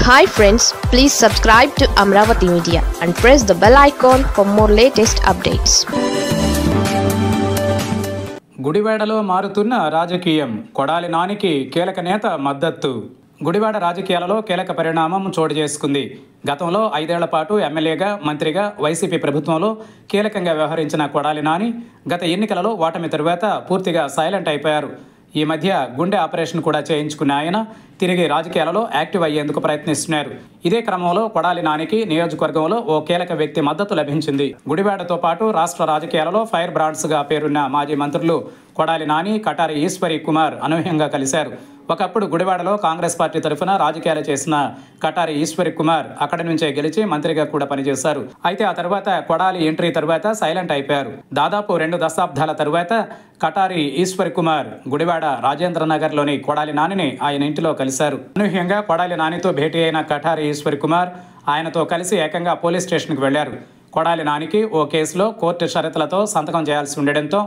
Hi friends, please subscribe to Amravati Media and press the bell icon for more latest updates. గుడివాడలో మారుతున్న రాజకీయం, కొడాలి నానికి కీలక నేత మద్దతు. గుడివాడ రాజకీయాలలో కీలక పరిణామం చోటు చేసుకుంది. గతంలో 5 ఏళ్ల పాటు ఎమ్మెల్యేగా, మంత్రిగా వైసీపీ ప్రభుత్వంలో కీలకంగా వ్యవహరించిన కొడాలి నాని గత ఎన్నికలలో ఓటమి తరువాత పూర్తిగా సైలెంట్ అయిపోయారు. ఈ మధ్య గుండె ఆపరేషన్ కూడా చేయించుకున్న ఆయన తిరిగి రాజకీయాలలో యాక్టివ్ అయ్యేందుకు ప్రయత్నిస్తున్నారు. ఇదే క్రమంలో కొడాలి నానికి నియోజకవర్గంలో ఓ కీలక వ్యక్తి మద్దతు లభించింది. గుడివాడతో పాటు రాష్ట్ర రాజకీయాలలో ఫైర్ బ్రాండ్స్గా పేరున్న మాజీ మంత్రులు కొడాలి నాని, కటారి ఈశ్వరి కుమార్ అనూహ్యంగా కలిశారు. ఒకప్పుడు గుడివాడలో కాంగ్రెస్ పార్టీ తరఫున రాజకీయాలు చేసిన కటారి ఈశ్వరి కుమార్ అక్కడి నుంచే గెలిచి మంత్రిగా కూడా పనిచేశారు. అయితే ఆ తర్వాత కొడాలి ఎంట్రీ తరువాత సైలెంట్ అయిపోయారు. దాదాపు 2 దశాబ్దాల తరువాత కటారి ఈశ్వరి కుమార్ గుడివాడ రాజేంద్రనగర్లోని కొడాలి నానిని ఆయన ఇంటిలో కలిశారు. అనూహ్యంగా కొడాలి నానితో భేటీ అయిన కటారి ఈశ్వరి కుమార్ ఆయనతో కలిసి ఏకంగా పోలీస్ స్టేషన్కు వెళ్లారు. కొడాలి నానికి ఓ కేసులో కోర్టు షరతులతో సంతకం చేయాల్సి ఉండడంతో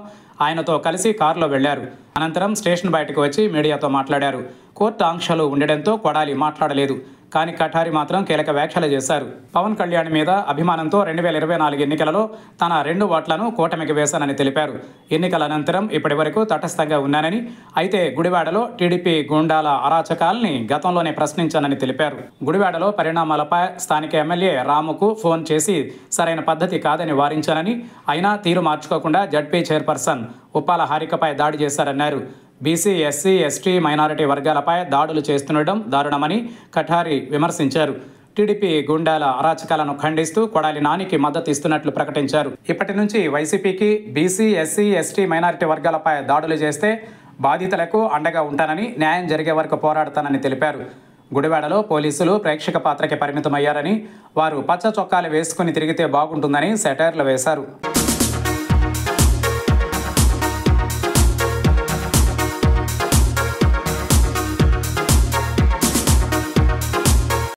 ఆయనతో కలిసి కారులో వెళ్లారు. అనంతరం స్టేషన్ బయటకు వచ్చి మీడియాతో మాట్లాడారు. కోర్టు ఆంక్షలు ఉండడంతో కొడాలి మాట్లాడలేదు. కానీ కటారి మాత్రం కీలక వ్యాఖ్యలు చేశారు. పవన్ కళ్యాణ్ మీద అభిమానంతో 2024 ఎన్నికలలో తన 2 ఓట్లను కూటమికి వేశానని తెలిపారు. ఎన్నికల అనంతరం ఇప్పటి వరకు తటస్థంగా ఉన్నానని, అయితే గుడివాడలో టీడీపీ గూండాల అరాచకాల్ని గతంలోనే ప్రశ్నించానని తెలిపారు. గుడివాడలో పరిణామాలపై స్థానిక ఎమ్మెల్యే రాముకు ఫోన్ చేసి సరైన పద్ధతి కాదని వారించానని, అయినా తీరు మార్చుకోకుండా జడ్పీ చైర్పర్సన్ ఉప్పాల హారికపై దాడి చేశారన్నారు. బీసీ, ఎస్సీ, ఎస్టీ, మైనారిటీ వర్గాలపై దాడులు చేస్తుండడం దారుణమని కటారి విమర్శించారు. టీడీపీ గుండాల అరాచకాలను ఖండిస్తూ కొడాలి నానికి మద్దతు ఇస్తున్నట్లు ప్రకటించారు. ఇప్పటి నుంచి వైసీపీకి బీసీ, ఎస్సీ, ఎస్టీ, మైనారిటీ వర్గాలపై దాడులు చేస్తే బాధితులకు అండగా ఉంటానని, న్యాయం జరిగే వరకు పోరాడతానని తెలిపారు. గుడివాడలో పోలీసులు ప్రేక్షక పాత్రకి పరిమితమయ్యారని, వారు పచ్చ చొక్కాలు వేసుకుని తిరిగితే బాగుంటుందని సెటైర్లు వేశారు.